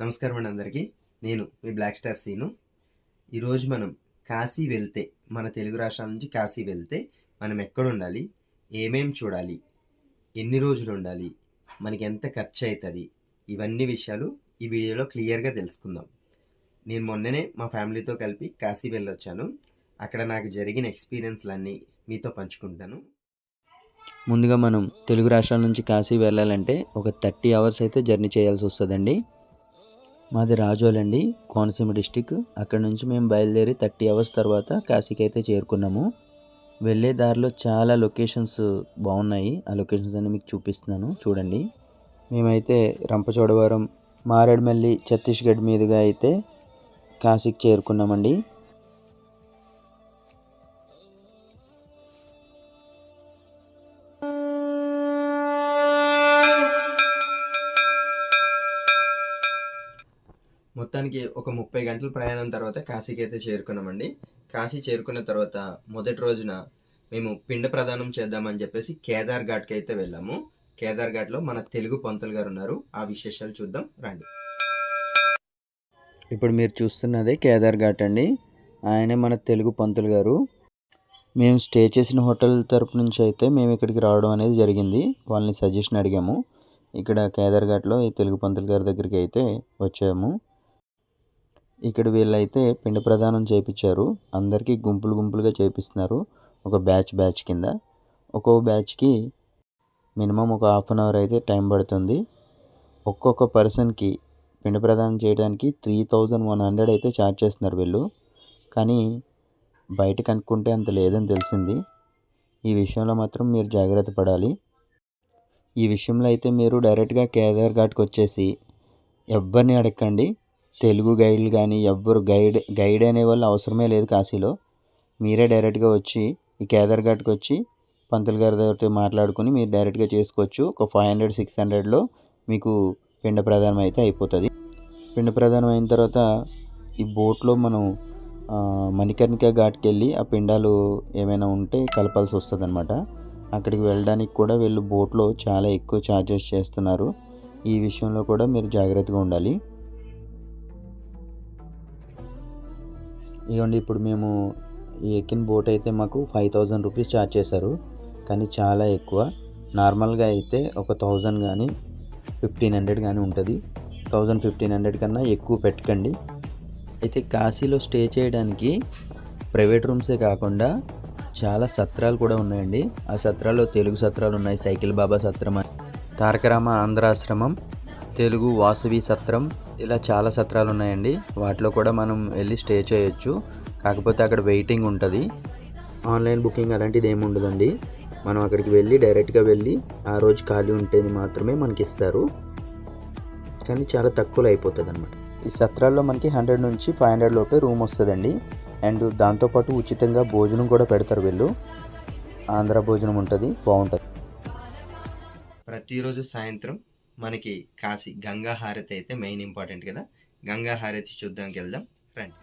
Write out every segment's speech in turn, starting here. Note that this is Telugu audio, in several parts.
నమస్కారం అండి అందరికీ. నేను మీ బ్లాక్ స్టార్ సీను. ఈరోజు మనం కాశీ వెళ్తే, మన తెలుగు రాష్ట్రాల నుంచి కాశీ వెళ్తే మనం ఎక్కడ ఉండాలి, ఏమేం చూడాలి, ఎన్ని రోజులు ఉండాలి, మనకి ఎంత ఖర్చు అవుతుంది, ఇవన్నీ విషయాలు ఈ వీడియోలో క్లియర్గా తెలుసుకుందాం. నేను మొన్ననే మా ఫ్యామిలీతో కలిపి కాశీ వెళ్ళొచ్చాను. అక్కడ నాకు జరిగిన ఎక్స్పీరియన్స్లన్నీ మీతో పంచుకుంటాను. ముందుగా మనం తెలుగు రాష్ట్రాల నుంచి కాశీ వెళ్ళాలంటే ఒక 30 అవర్స్ అయితే జర్నీ చేయాల్సి వస్తుందండి. మాది రాజోల్ అండి, కోనసీమ డిస్టిక్. అక్కడ నుంచి మేము బయలుదేరి 30 అవర్స్ తర్వాత కాశీకి అయితే చేరుకున్నాము. వెళ్ళే దారిలో చాలా లొకేషన్స్ బాగున్నాయి. ఆ లొకేషన్స్ అన్ని మీకు చూపిస్తున్నాను చూడండి. మేమైతే రంపచోడవరం, మారేడుమల్లి, ఛత్తీస్గఢ్ మీదుగా అయితే కాశీకి చేరుకున్నామండి. మొత్తానికి ఒక 30 గంటల ప్రయాణం తర్వాత కాశీకి అయితే చేరుకున్నామండి. కాశీ చేరుకున్న తర్వాత మొదటి రోజున మేము పిండ ప్రదానం చేద్దామని చెప్పేసి కేదార్ ఘాట్కి అయితే వెళ్ళాము. కేదార్ ఘాట్లో మన తెలుగు పంతులు గారు ఉన్నారు. ఆ విశేషాలు చూద్దాం రండి. ఇప్పుడు మీరు చూస్తున్నదే కేదార్ ఘాట్ అండి. ఆయనే మన తెలుగు పంతులు గారు. మేము స్టే చేసిన హోటల్ తరపు నుంచి అయితే మేము ఇక్కడికి రావడం అనేది జరిగింది. వాళ్ళని సజెషన్ అడిగాము. ఇక్కడ కేదార్ ఘాట్లో ఈ తెలుగు పంతులు గారి దగ్గరికి అయితే వచ్చాము. ఇక్కడ వీళ్ళైతే పిండ ప్రదానం చేయించారు. అందరికీ గుంపులుగా చేపిస్తున్నారు. ఒక బ్యాచ్ కింద. ఒక్కో బ్యాచ్కి మినిమం ఒక హాఫ్ అన్ అవర్ అయితే టైం పడుతుంది. ఒక్కొక్క పర్సన్కి పిండ ప్రదానం చేయడానికి 3100 అయితే ఛార్జ్ చేస్తున్నారు వీళ్ళు. కానీ బయట కనుక్కుంటే అంత లేదని తెలిసింది. ఈ విషయంలో మాత్రం మీరు జాగ్రత్త పడాలి. ఈ విషయంలో అయితే మీరు డైరెక్ట్గా కేదార్ ఘాట్కి వచ్చేసి ఎవ్వరిని అడగండి. తెలుగు గైడ్లు కానీ ఎవ్వరు గైడ్ అనేవాళ్ళు అవసరమే లేదు కాశీలో. మీరే డైరెక్ట్గా వచ్చి ఈ కేదార్ ఘాట్కి వచ్చి పంతులు గారి దగ్గర మాట్లాడుకుని మీరు డైరెక్ట్గా చేసుకోవచ్చు. ఒక 500-600లో మీకు పిండ ప్రదానం అయితే అయిపోతుంది. పిండ ప్రదానం అయిన తర్వాత ఈ బోట్లో మనం మణికర్ణిక ఘాట్కి వెళ్ళి ఆ పిండాలు ఏమైనా ఉంటే కలపాల్సి వస్తుంది అనమాట. అక్కడికి వెళ్ళడానికి కూడా వీళ్ళు బోట్లో చాలా ఎక్కువ ఛార్జెస్ చేస్తున్నారు. ఈ విషయంలో కూడా మీరు జాగ్రత్తగా ఉండాలి. ఇవ్వండి, ఇప్పుడు మేము ఎక్కిన బోట్ అయితే మాకు 5000 రూపీస్ ఛార్జ్ చేశారు. కానీ చాలా ఎక్కువ. నార్మల్గా అయితే ఒక 1000 కానీ 1500 కానీ ఉంటుంది. 1000-1500 కన్నా ఎక్కువ పెట్టకండి. అయితే కాశీలో స్టే చేయడానికి ప్రైవేట్ రూమ్సే కాకుండా చాలా సత్రాలు కూడా ఉన్నాయండి. ఆ సత్రాల్లో తెలుగు సత్రాలు ఉన్నాయి. సైకిల్ బాబా సత్రం, తారకరామ ఆంధ్రాశ్రమం, తెలుగు వాసవి సత్రం, ఇలా చాలా సత్రాలు ఉన్నాయండి. వాటిలో కూడా మనం వెళ్ళి స్టే చేయొచ్చు. కాకపోతే అక్కడ వెయిటింగ్ ఉంటుంది. ఆన్లైన్ బుకింగ్ అలాంటిది ఏమి ఉండదండి. మనం అక్కడికి వెళ్ళి డైరెక్ట్గా వెళ్ళి ఆ రోజు ఖాళీ ఉంటేనే మాత్రమే మనకి ఇస్తారు. కానీ చాలా తక్కువలో అయిపోతుంది అనమాట. ఈ సత్రాల్లో మనకి 100 నుంచి 500 లోపే రూమ్ వస్తుందండి. అండ్ దాంతోపాటు ఉచితంగా భోజనం కూడా పెడతారు వీళ్ళు. ఆంధ్ర భోజనం ఉంటుంది, బాగుంటుంది. ప్రతిరోజు సాయంత్రం మనకి కాశీ గంగా హారతి అయితే మెయిన్ ఇంపార్టెంట్ కదా. గంగా హారతి చూద్దానికి వెళ్దాం రండి.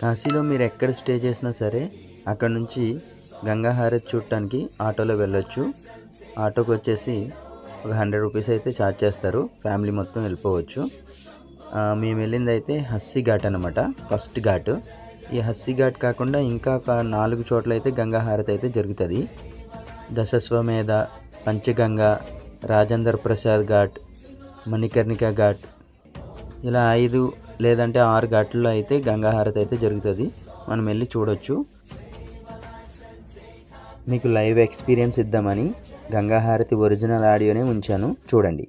కాశీలో మీరు ఎక్కడ స్టే చేసినా సరే అక్కడ నుంచి గంగా హారతి చూడటానికి ఆటోలో వెళ్ళొచ్చు. ఆటోకి వచ్చేసి ఒక 100 రూపీస్ అయితే ఛార్జ్ చేస్తారు. ఫ్యామిలీ మొత్తం వెళ్ళిపోవచ్చు. మేము వెళ్ళింది అయితే హస్సీ ఘాట్ అనమాట, ఫస్ట్ ఘాట్. ఈ హస్సీ ఘాట్ కాకుండా ఇంకా ఒక 4 చోట్ల అయితే గంగా హారతి అయితే జరుగుతుంది. దశస్వమేధ, పంచగంగా, రాజేంద్ర ప్రసాద్ ఘాట్, మణికర్ణిక ఘాట్, ఇలా 5 లేదంటే 6 ఘాట్లలో అయితే గంగా హారతి అయితే జరుగుతుంది. మనం వెళ్ళి చూడొచ్చు. మీకు లైవ్ ఎక్స్పీరియన్స్ ఇద్దామని గంగా హారతి ఒరిజినల్ ఆడియోనే ఉంచాను, చూడండి.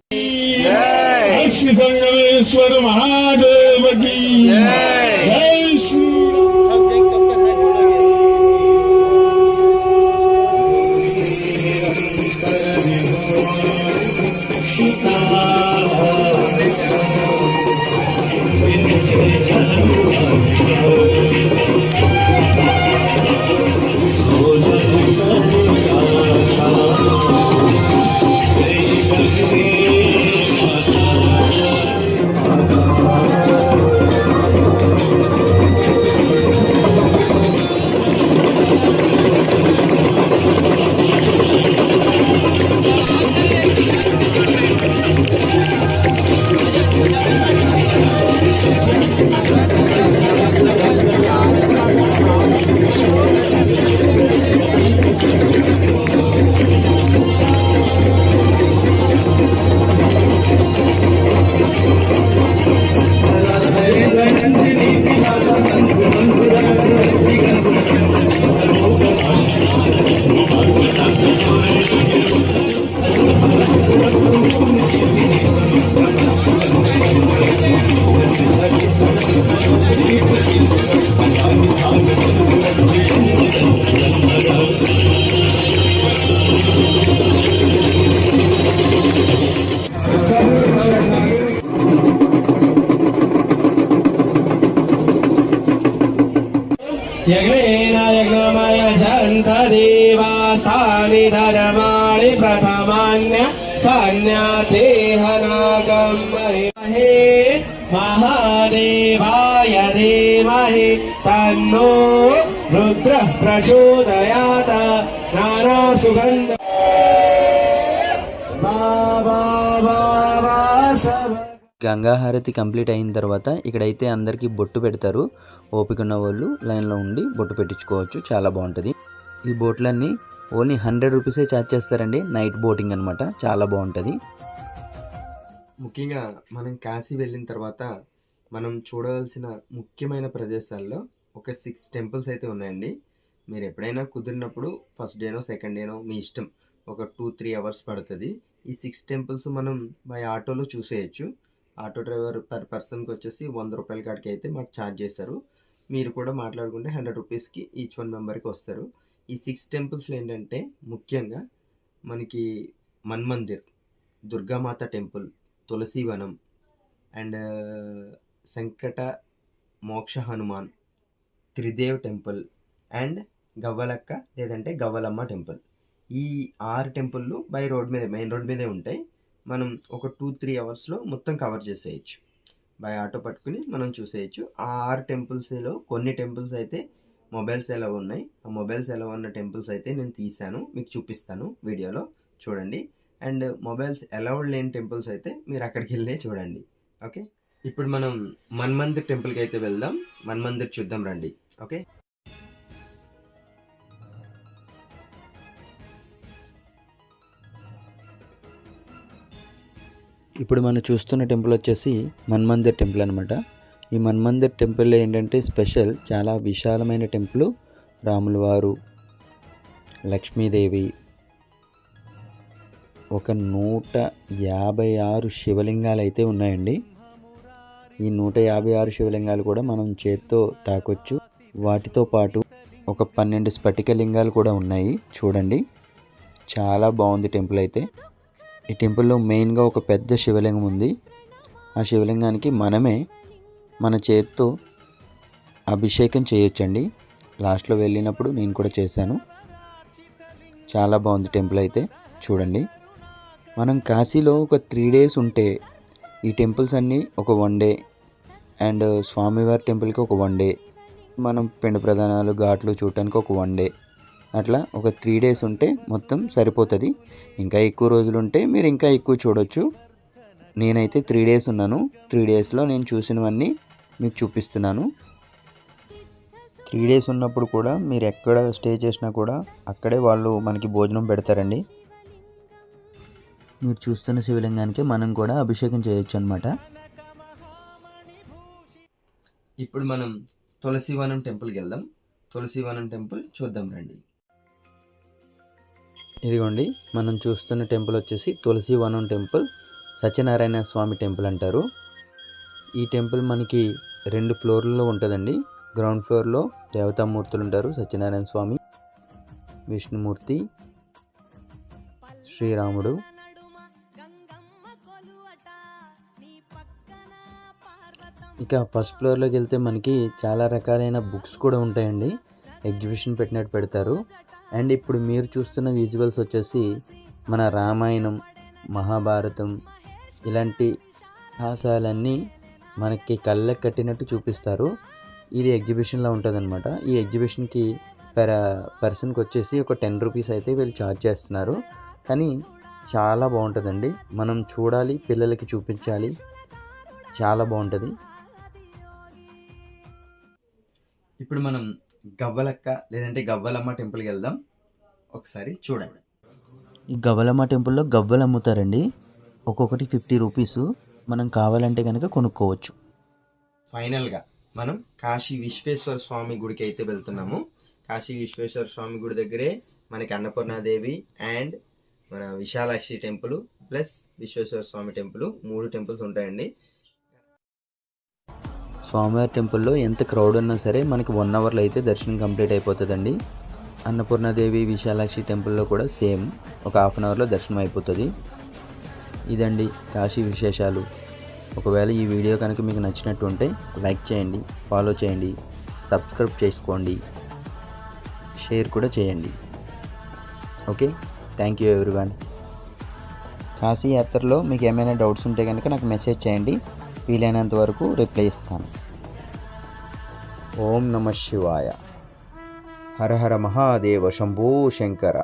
यज्ञेन यज्ञमय सन्त देवास्तानि धर्माणि प्रथमान्य सन्न्यातेहनागं महे महादेवाय धीमहि तन्नो रुद्रः प्रचोदयात् नानासुगन्ध గంగాహారతి కంప్లీట్ అయిన తర్వాత ఇక్కడైతే అందరికీ బొట్టు పెడతారు. ఓపిక ఉన్న వాళ్ళు లైన్లో ఉండి బొట్టు పెట్టించుకోవచ్చు. చాలా బాగుంటుంది. ఈ బోట్లన్నీ ఓన్లీ 100 రూపీసే ఛార్జ్ చేస్తారండి. నైట్ బోటింగ్ అనమాట. చాలా బాగుంటుంది. ముఖ్యంగా మనం కాశీ వెళ్ళిన తర్వాత మనం చూడవలసిన ముఖ్యమైన ప్రదేశాల్లో ఒక 6 టెంపుల్స్ అయితే ఉన్నాయండి. మీరు ఎప్పుడైనా కుదిరినప్పుడు ఫస్ట్ డేనో సెకండ్ డేనో మీ ఇష్టం, ఒక 2-3 అవర్స్ పడుతుంది. ఈ 6 టెంపుల్స్ మనం బై ఆటోలో చూసేయచ్చు. ఆటో డ్రైవర్ పర్ పర్సన్కి వచ్చేసి 100 రూపాయల కాడికి అయితే మాకు ఛార్జ్ చేశారు. మీరు కూడా మాట్లాడుకుంటే 100 రూపీస్కి ఈచ్ వన్ మెంబర్కి వస్తారు. ఈ 6 టెంపుల్స్లో ఏంటంటే ముఖ్యంగా మనకి మన్మందిర్, దుర్గామాత టెంపుల్, తులసీవనం అండ్ సంకట మోక్ష హనుమాన్, త్రిదేవ్ టెంపుల్ అండ్ గవ్వలక్క లేదంటే గవ్వలమ్మ టెంపుల్. ఈ 6 టెంపుల్లు బై రోడ్ మీద మెయిన్ రోడ్ మీదే ఉంటాయి. మనం ఒక 2-3 అవర్స్లో మొత్తం కవర్ చేసేయచ్చు. బై ఆటో పట్టుకుని మనం చూసేయచ్చు. ఆ 6 టెంపుల్స్లో కొన్ని టెంపుల్స్ అయితే మొబైల్స్ ఎలా ఉన్నాయి. ఆ మొబైల్స్ ఎలా ఉన్న టెంపుల్స్ అయితే నేను తీసాను, మీకు చూపిస్తాను వీడియోలో చూడండి. అండ్ మొబైల్స్ అలౌడ్ లేని టెంపుల్స్ అయితే మీరు అక్కడికి వెళ్ళే చూడండి. ఓకే, ఇప్పుడు మనం మన్మందిర్ టెంపుల్కి అయితే వెళ్దాం. మన్మందిర్ చూద్దాం రండి. ఓకే, ఇప్పుడు మనం చూస్తున్న టెంపుల్ వచ్చేసి మన్మందిర్ టెంపుల్ అనమాట. ఈ మన్మందిర్ టెంపుల్ ఏంటంటే స్పెషల్, చాలా విశాలమైన టెంపుల్. రాముల వారు, లక్ష్మీదేవి, ఒక 156 శివలింగాలు అయితే ఉన్నాయండి. ఈ 156 శివలింగాలు కూడా మనం చేత్తో తాకొచ్చు. వాటితో పాటు ఒక 12 స్ఫటిక లింగాలు కూడా ఉన్నాయి. చూడండి, చాలా బాగుంది టెంపుల్ అయితే. ఈ టెంపుల్లో మెయిన్గా ఒక పెద్ద శివలింగం ఉంది. ఆ శివలింగానికి మనమే మన చేత్తో అభిషేకం చేయొచ్చండి. లాస్ట్లో వెళ్ళినప్పుడు నేను కూడా చేశాను. చాలా బాగుంది టెంపుల్ అయితే. చూడండి, మనం కాశీలో ఒక 3 డేస్ ఉంటే ఈ టెంపుల్స్ అన్నీ ఒక 1 డే అండ్ స్వామివారి టెంపుల్కి ఒక 1 డే, మనం పిండ ప్రధానాలు ఘాట్లు చూడటానికి ఒక 1 డే, అట్లా ఒక 3 డేస్ ఉంటే మొత్తం సరిపోతుంది. ఇంకా ఎక్కువ రోజులు ఉంటే మీరు ఇంకా ఎక్కువ చూడొచ్చు. నేనైతే 3 డేస్ ఉన్నాను. 3 డేస్లో నేను చూసినవన్నీ మీకు చూపిస్తున్నాను. 3 డేస్ ఉన్నప్పుడు కూడా మీరు ఎక్కడ స్టే చేసినా కూడా అక్కడే వాళ్ళు మనకి భోజనం పెడతారండి. మీరు చూస్తున్న శివలింగానికి మనం కూడా అభిషేకం చేయొచ్చు అనమాట. ఇప్పుడు మనం తులసీవనం టెంపుల్కి వెళ్దాం. తులసీవనం టెంపుల్ చూద్దాం రండి. ఇదిగోండి, మనం చూస్తున్న టెంపుల్ వచ్చేసి తులసీవనం టెంపుల్, సత్యనారాయణ స్వామి టెంపుల్ అంటారు. ఈ టెంపుల్ మనకి 2 ఫ్లోర్లలో ఉంటుందండి. గ్రౌండ్ ఫ్లోర్లో దేవతామూర్తులు ఉంటారు, సత్యనారాయణ స్వామి, విష్ణుమూర్తి, శ్రీరాముడు. ఇక ఫస్ట్ ఫ్లోర్లోకి వెళ్తే మనకి చాలా రకాలైన బుక్స్ కూడా ఉంటాయండి. ఎగ్జిబిషన్ పెట్టినట్టు పెడతారు. అండ్ ఇప్పుడు మీరు చూస్తున్న విజువల్స్ వచ్చేసి మన రామాయణం, మహాభారతం ఇలాంటి ఇతిహాసాలన్నీ మనకి కళ్ళకి కట్టినట్టు చూపిస్తారు. ఇది ఎగ్జిబిషన్లో ఉంటుందన్నమాట. ఈ ఎగ్జిబిషన్కి పర్సన్కి వచ్చేసి ఒక 10 రూపీస్ అయితే వీళ్ళు ఛార్జ్ చేస్తున్నారు. కానీ చాలా బాగుంటుందండి. మనం చూడాలి, పిల్లలకి చూపించాలి. చాలా బాగుంటుంది. ఇప్పుడు మనం గవ్వలక్క లేదంటే గవ్వలమ్మ టెంపుల్కి వెళ్దాం. ఒకసారి చూడండి. ఈ గవ్వలమ్మ టెంపుల్లో గవ్వలు అమ్ముతారండి. ఒక్కొక్కటి 50 రూపీసు. మనం కావాలంటే కనుక కొనుక్కోవచ్చు. ఫైనల్గా మనం కాశీ విశ్వేశ్వర స్వామి గుడికి అయితే వెళ్తున్నాము. కాశీ విశ్వేశ్వర స్వామి గుడి దగ్గరే మనకి అన్నపూర్ణాదేవి అండ్ మన విశాలాక్షి టెంపుల్ ప్లస్ విశ్వేశ్వర స్వామి టెంపుల్, 3 టెంపుల్స్ ఉంటాయండి. స్వామివారి టెంపుల్లో ఎంత క్రౌడ్ ఉన్నా సరే మనకి 1 అవర్లో అయితే దర్శనం కంప్లీట్ అయిపోతుందండి. అన్నపూర్ణాదేవి, విశాలాక్షి టెంపుల్లో కూడా సేమ్ ఒక 1/2 అవర్లో దర్శనం అయిపోతుంది. ఇదండి కాశీ విశేషాలు. ఒకవేళ ఈ వీడియో కనుక మీకు నచ్చినట్టు ఉంటే లైక్ చేయండి, ఫాలో చేయండి, సబ్స్క్రైబ్ చేసుకోండి. షేర్ కూడా చేయండి. Okay, thank you everyone. Kashi యాత్రలో మీకు ఏమైనా డౌట్స్ ఉంటే కనుక నాకు మెసేజ్ చేయండి, వీలైనంత వరకు రిప్లై ఇస్తాను. ఓం నమః శివాయ. హర హర మహాదేవ శంభో శంకర.